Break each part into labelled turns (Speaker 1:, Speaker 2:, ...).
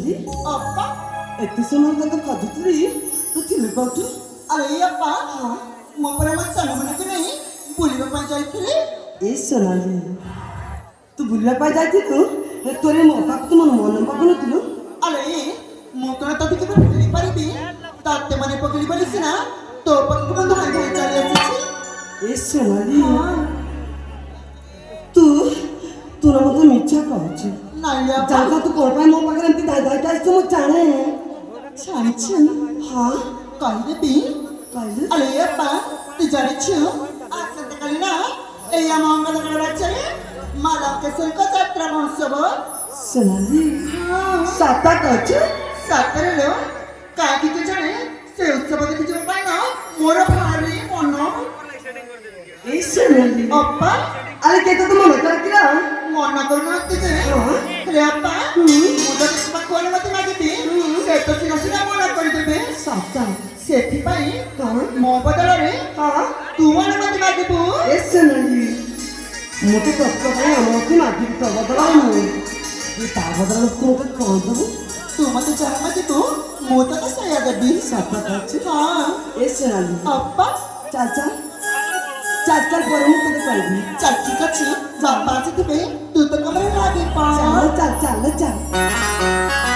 Speaker 1: सोनाली
Speaker 2: अप्पा
Speaker 1: एते समय तक खजुतली तू थिले कोठे
Speaker 2: अरे अप्पा मो पर मत चल मन के नहीं बुलिबा पई जाइथिले
Speaker 1: ए सोनाली तू बुलिबा पई जाइथिलु हे तोरे मो पाक तू मन पकनथिलु
Speaker 2: अरे मो कण तो के बुली परिबी ताते माने पकड़ी बलिस ना तो पक बंद हो चली आसी
Speaker 1: ए सोनाली तू तू ना मते मिच्छा कहछ
Speaker 2: नहीं अप्पा
Speaker 1: जागा तू कोन पाई मो पाक एंती दाई दाई तास मु जाने
Speaker 2: छाणी छ
Speaker 1: हां
Speaker 2: कहि देबी
Speaker 1: काले
Speaker 2: अरे अप्पा तू जाने छ आसंत कलिना ए या मंगल कर बाचरे माला के सुनको यात्रा महोत्सव
Speaker 1: सोनाली साता कहछ
Speaker 2: सातरे लो काय की तू जाने से उत्सव देखि जो पाई ना मोर भारी मन
Speaker 1: ए सोनाली
Speaker 2: अप्पा
Speaker 1: अरे केतो तो मन करकिरा
Speaker 2: मन करनो ते रे अप्पा मोर तो कोन मत मागिबी से तो सिना सिना मन कर देबे
Speaker 1: साता
Speaker 2: सेठी पाई
Speaker 1: कौन
Speaker 2: मो बदल रे
Speaker 1: हां
Speaker 2: तू मन मत मागिबू
Speaker 1: ए सोनाली मोटे तत्व भाई हमके मागी तो बदला मु ये ता बदला तू के कौन दबु
Speaker 2: तू मत चाह मत तू मो तो सया देबी
Speaker 1: साता कहछ
Speaker 2: हां
Speaker 1: ए सोनाली
Speaker 2: अप्पा
Speaker 1: चाचा चाचा पर मु तो कहबी
Speaker 2: चल ठीक अछि बाबा से तू तू तो कमरे लागे पा
Speaker 1: चल चल चल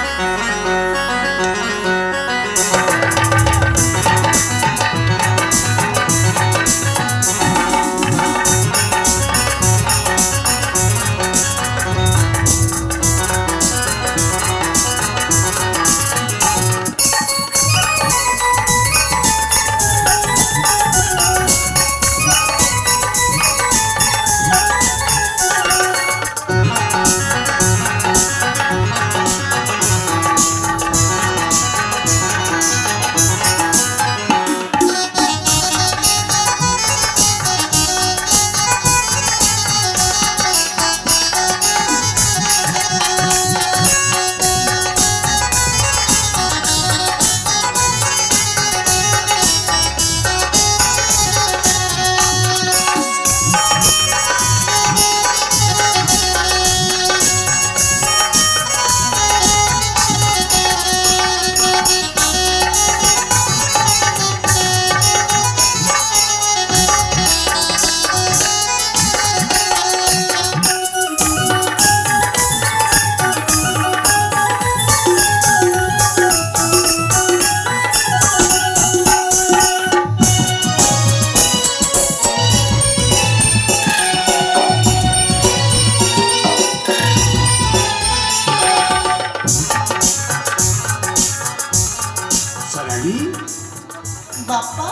Speaker 2: बाप्पा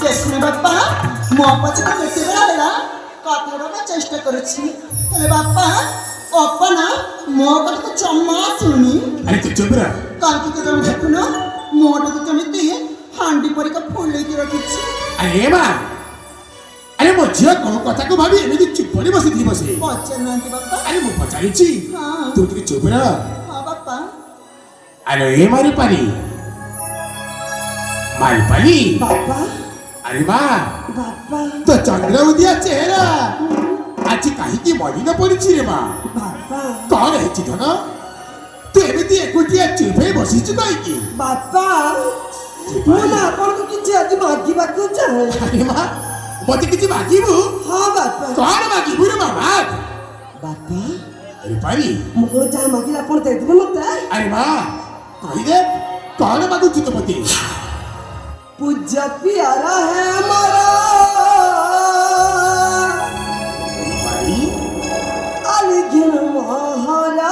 Speaker 2: देखने बाप्पा मो पछे केते बेला बेला कथा रो चेष्टा करछि हेले बाप्पा अप्पा ना मो कथा को चम्मा सुनी
Speaker 3: अरे तू चुप रह
Speaker 2: काल की तो देखुनो मोटा तो जमिति हांडी परी का फुले की रखिछि
Speaker 3: अरे मां अरे मो झियो कोन कथा को भाबी एमिति चुप पड़ी बसी थी बसे
Speaker 2: पछे नांती बाप्पा
Speaker 3: अरे मो पचारिछि
Speaker 2: हां
Speaker 3: तू ଟିକେ चुप रह
Speaker 2: हां बाप्पा
Speaker 3: अरे ए मारी पानी मारी पानी
Speaker 1: बापा
Speaker 3: अरे मां
Speaker 1: बापा
Speaker 3: तो चंद्र उदिया चेहरा आज काहे की मरी न पड़िछि रे मां
Speaker 1: बापा
Speaker 3: कौन है धन तू एमिति एकुटिया चुप हे बसिछु काहे की
Speaker 1: बापा मु ना आपन को किछि आज मागिबा को चाहे
Speaker 3: अरे मां मते किछि मागिबू
Speaker 1: हां बापा
Speaker 3: कौन मागिबू रे मां
Speaker 1: बापा
Speaker 3: अरे पानी
Speaker 1: मु को जा मागिला आपन दे देबे मते
Speaker 3: अरे मां कहि दे कौन मागुछु तो मते
Speaker 1: पूज्य प्यारा है हमारा
Speaker 3: भाई
Speaker 1: अलगिन महारा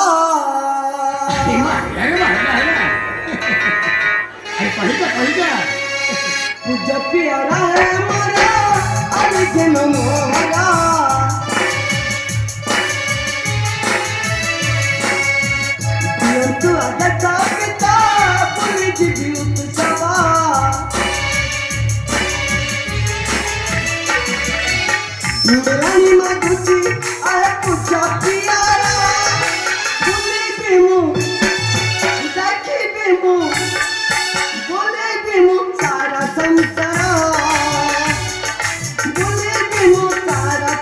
Speaker 3: अरे कहि जा
Speaker 1: पूज्य प्यारा है हमारा अलगिन महारा दियो तू आगे का पिता पुलिस भी उत्सवा मेरानी मागुची आहे पूजा प्यारा बोले बेमु देखी बेमु बोले बेमु सारा संसार बोले बेमु सारा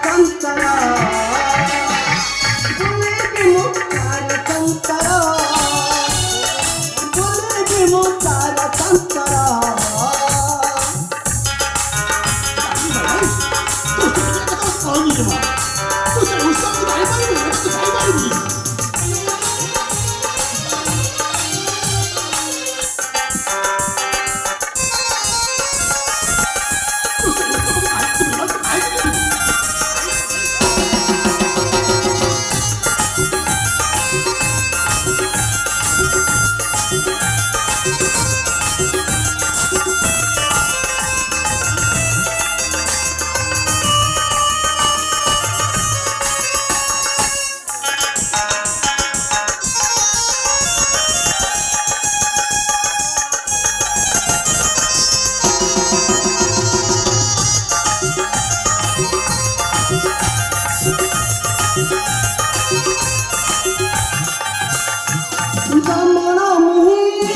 Speaker 1: জমন মুহি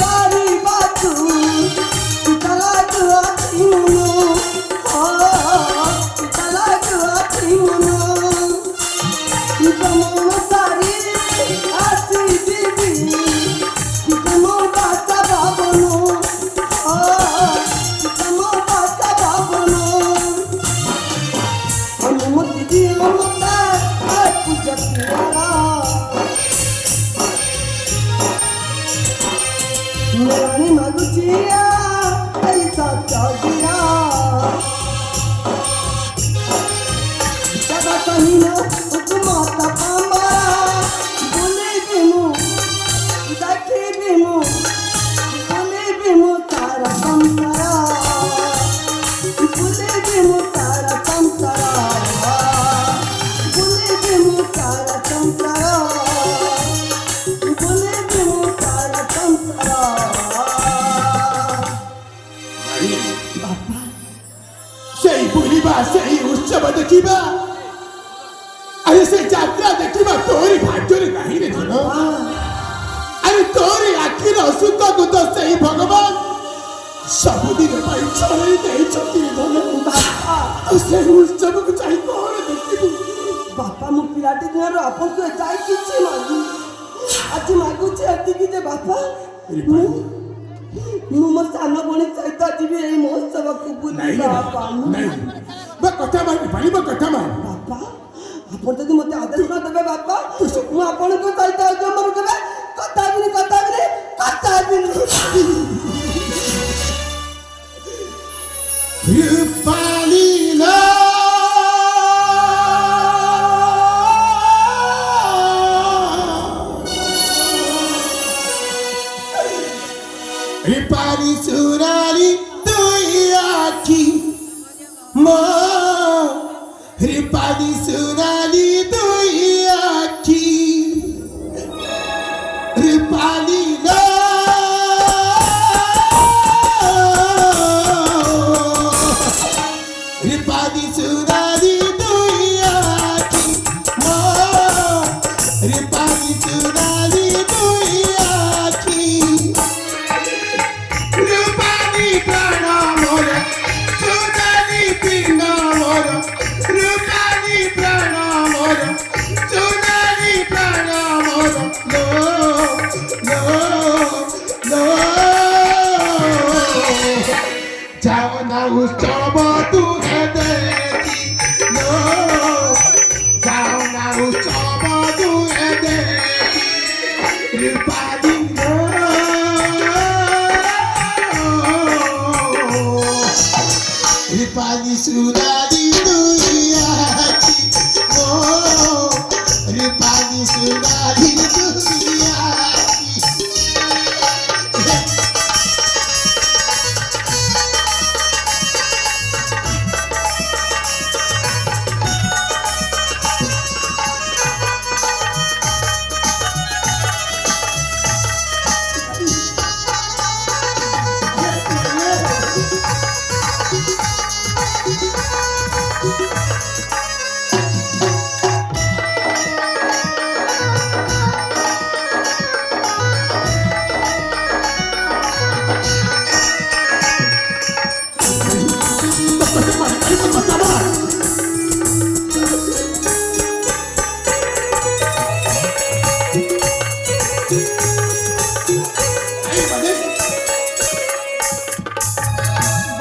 Speaker 1: তারি বাতু তালা জুয়াতি মনো তালা জুয়াতি মনো জমন তারি আসি দিবি জমো বাতা বাবনো জমো বাতা বাবনো অনুমতি দিও মতা পূজা কুয়ারা Nani maguchia, ay satya Jada kahina, utumata pambara, bole bimu, dakhi bimu, bole bimu tara samsara, bole bimu tara samsara, bole bimu tara samsara, bole bimu tara samsara.
Speaker 3: সেই বুলিবা সেই উৎসব দেখিবা আরে সেই যাত্রা দেখিবা তোরি ভাগ্যরে নাহি রে ধন আরে তোরি আখির অসুখକୁ তো সেই ভগবান ସବୁଦିନ ପାଇଁ ଛড়େଇ ଦେଇଛନ୍ତି ଧନ ଆଉ সেই ଉତ୍ସବକୁ ଯାଇ କଣ ଦେଖିବୁ
Speaker 1: ବାପା ମୁଁ ପିଲାଟି ଦିନରୁ ଆପଣଙ୍କୁ ଯାଇ କିଛି ମାଗୁ ଆଜି ମାଗୁଛି ଏତିକି ଯେ ବାପା ମୁଁ ମୋ ସାନ ଭଉଣୀ ସହିତ ଯିବି ଏଇ ମହୋତ୍ସବକୁ ବୁଲି ବାପା
Speaker 3: ବା କଥା ମାନ ପାଣିବ କଥା ମାନ
Speaker 1: ବାପା ଆପଣ ଯଦି ମୋତେ ଆଦେଶ ନ ଦେବେ ବାପା ମୁଁ ଆପଣଙ୍କ ସହିତ ଜମା କେବେ କଥା ହେବିନି
Speaker 3: Rupalila Ripari surali duyaki ma Ripari surali duyaki Ripalila Ripadi surali duyaki ma Ripadi surali duyaki Rupani prana mora Sunali pinna mora Rupani prana mora Sunali prana mora No Javana ushchava tujhe dekhi No Javana ushchava tujhe dekhi Rupadi Ripadi surali duyaki Oh Ripadi surali duyaki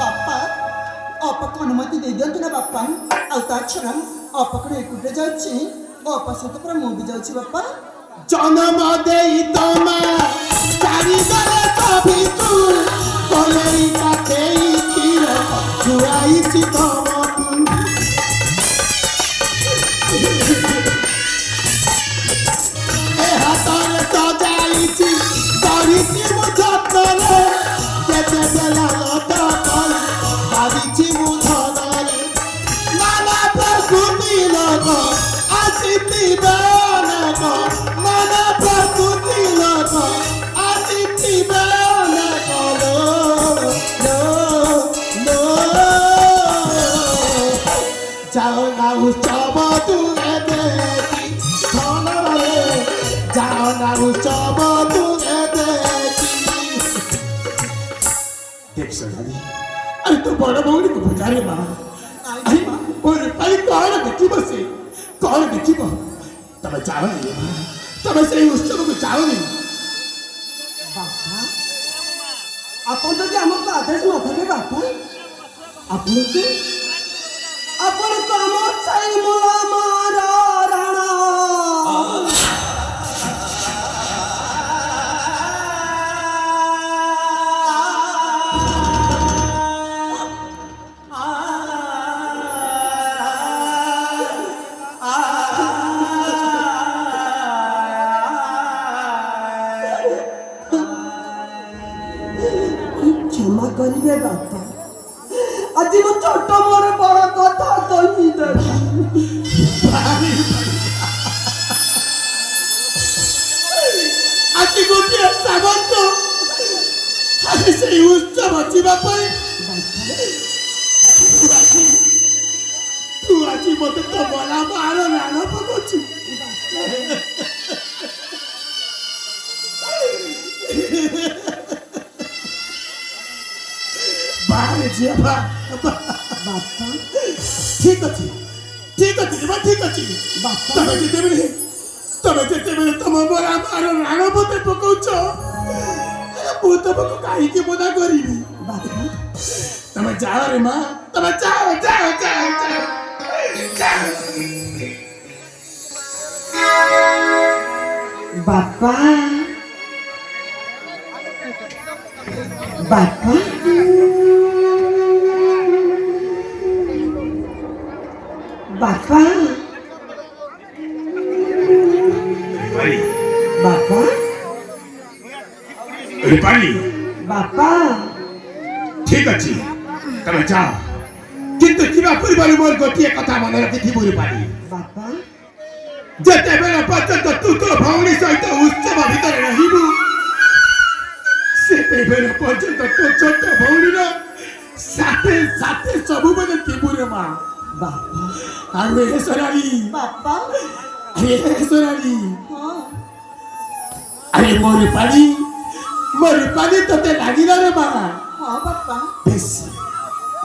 Speaker 2: ବାପା ଅପାକୁ ଅନୁମତି ଦେଇଦିଅନ୍ତୁ ନା ବାପା ଆଉ ତା ଛଡ଼ା ଅପାକୁ ଏକୁଟିଆ ଯାଉଛି ଅପା ସହିତ ପୁରା ମୁଁ ବି ଯାଉଛି ବାପା
Speaker 3: ଜନମ ଦେଇ ତମା ଚାରିଦରେ ସଭିତୁ କଲେଇ କାଟେଇ କ୍ଷୀର ଖୁଆଇଛି ତମକୁ ଏ ହାତରେ ସଜାଇଛି କରିଛି ମୁଁ ଯତ୍ନରେ କେତେ ବେଲା ଲତ କରି ଭାବିଛି ମୁଁ ଧନରେ ନାନା ପ୍ରକୃତି ଲୋକ ଆସିଥିବେ ଅନେକ ନାନା ପ୍ରକୃତି ଲୋକ देख सोनाली अरे तू बड़ भौणी को बुझारे माँ अरे और पाली कौन देखिब से कौन देखिब तमे जाओ नहीं माँ तमे से उत्सव को जाओ नहीं
Speaker 1: বাপা আপন যদি আমাকে আদেশ না থাকে বাপা আপনি তো আমার চাই মোলা মারা রানা ক্ষমা করিবে বাপা আজ মো ছোট মোর বড় কথা কহিদেবি
Speaker 3: আজকে গোটিয়ে সাগন্ত আরে সেই উৎসব ଯିବା ପାଇଁ ତୁ ଆଜି ମତେ ତ ବଲା ମାର ରାଣ ପକଉଛୁ ବାହାରେ ଝିଅ
Speaker 1: বাপা
Speaker 3: ଠିକ ଅଛି ଯିବା ଠିକ ଅଛି ତମେ ଯେତେବେଳେ ତମ ବଲା ମାର ରାଣ ମତେ ପକଉଛ ମୁଁ ତମକୁ କାହିଁକି ମନା କରିବି
Speaker 1: বাপা
Speaker 3: ତମେ ଯାଅ ରେ ମା ତମେ ଯାଅ
Speaker 1: বাপা বাপা বাপা বাপা
Speaker 3: রূপালী
Speaker 1: বাপা
Speaker 3: ঠিক আছে তবে যাও কিন্তু ଯିବା ପୂର୍ବରୁ ମୋର ଗୋଟିଏ କଥା ମନେ ରଖିଥିବୁ ରୂପାলী
Speaker 1: বাপা
Speaker 3: ଯେତେବେଳେ ପର୍ଯ୍ୟନ୍ତ ତୁ ତୋ ଭଉଣୀ ସହିତ ଉତ୍ସବ ଭିତରେ ରହିବୁ ସେତେବେଳେ ପର୍ଯ୍ୟନ୍ତ ତୋ ଛୋଟ ଭଉଣୀର ସାଥେ ସବୁବେଳେ ଥିବୁ ରେ ମା
Speaker 1: বাপা
Speaker 3: ଆରେ ହେ সোনালী
Speaker 2: বাপ্পা
Speaker 3: আরে সোনালী
Speaker 2: হ্যাঁ
Speaker 3: আরে মোর পানি তোতে লাগিলা রে মা
Speaker 2: হ্যাঁ বাপ্পা
Speaker 3: বেশ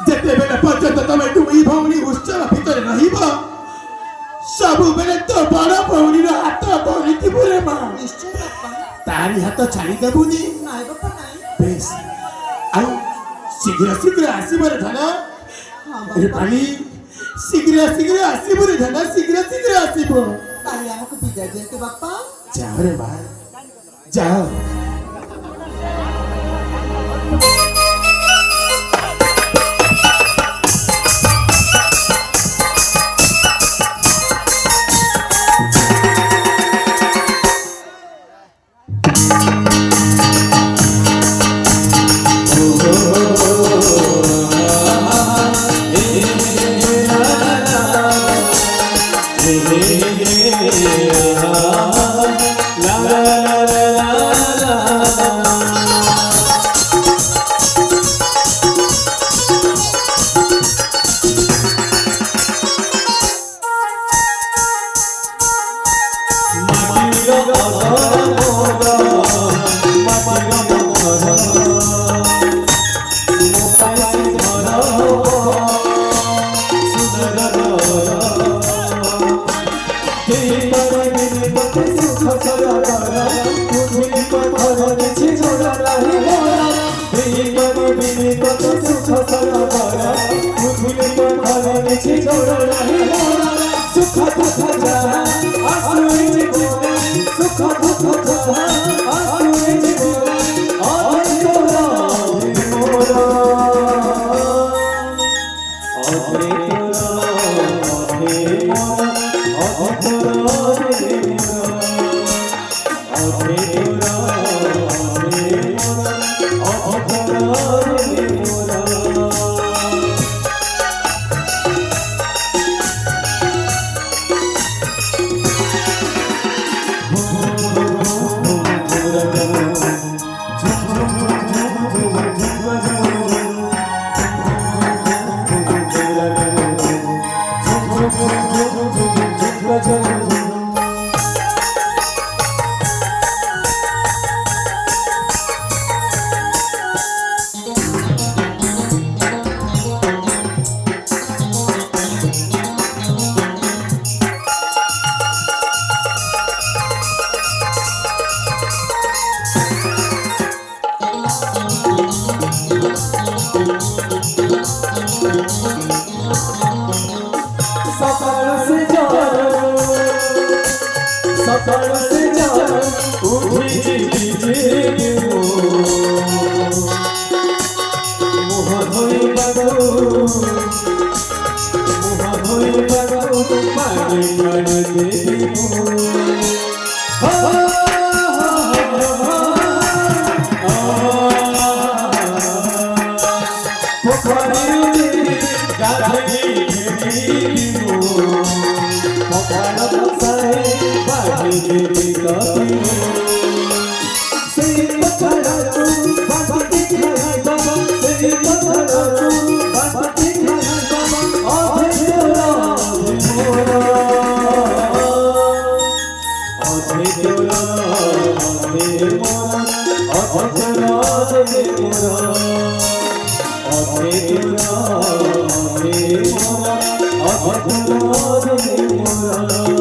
Speaker 3: যেতেবেলে পর্যন্ত তমে দুই ভৌণী উৎসব ভিতরে রহিব ସବୁବେଳେ তো বড় ভৌণীর হাত ধরিଥିବୁ রে মা
Speaker 2: নিশ্চয় বাপ্পা
Speaker 3: তারি হাত ছাড়ি দেবুনি
Speaker 2: নাই বাপ্পা নাই
Speaker 3: বেশ ଆଉ ଶୀଘ୍ର ଆସିବ ରେ ଧନ
Speaker 2: হ্যাঁ
Speaker 3: রে
Speaker 2: বাপ্পা
Speaker 3: ପାଣି ଶୀଘ୍ର ଆସିବ ରେ ଧନ ଶୀଘ୍ର ଆସିବ
Speaker 2: তাহলে আমাকে বিদায় দিতে বাপ্পা
Speaker 3: যাও রে মা যাও
Speaker 4: ভিজে ভিজে দেব মহাভয় বাগো মহাভয় বাগো পারে পারে দেব Oh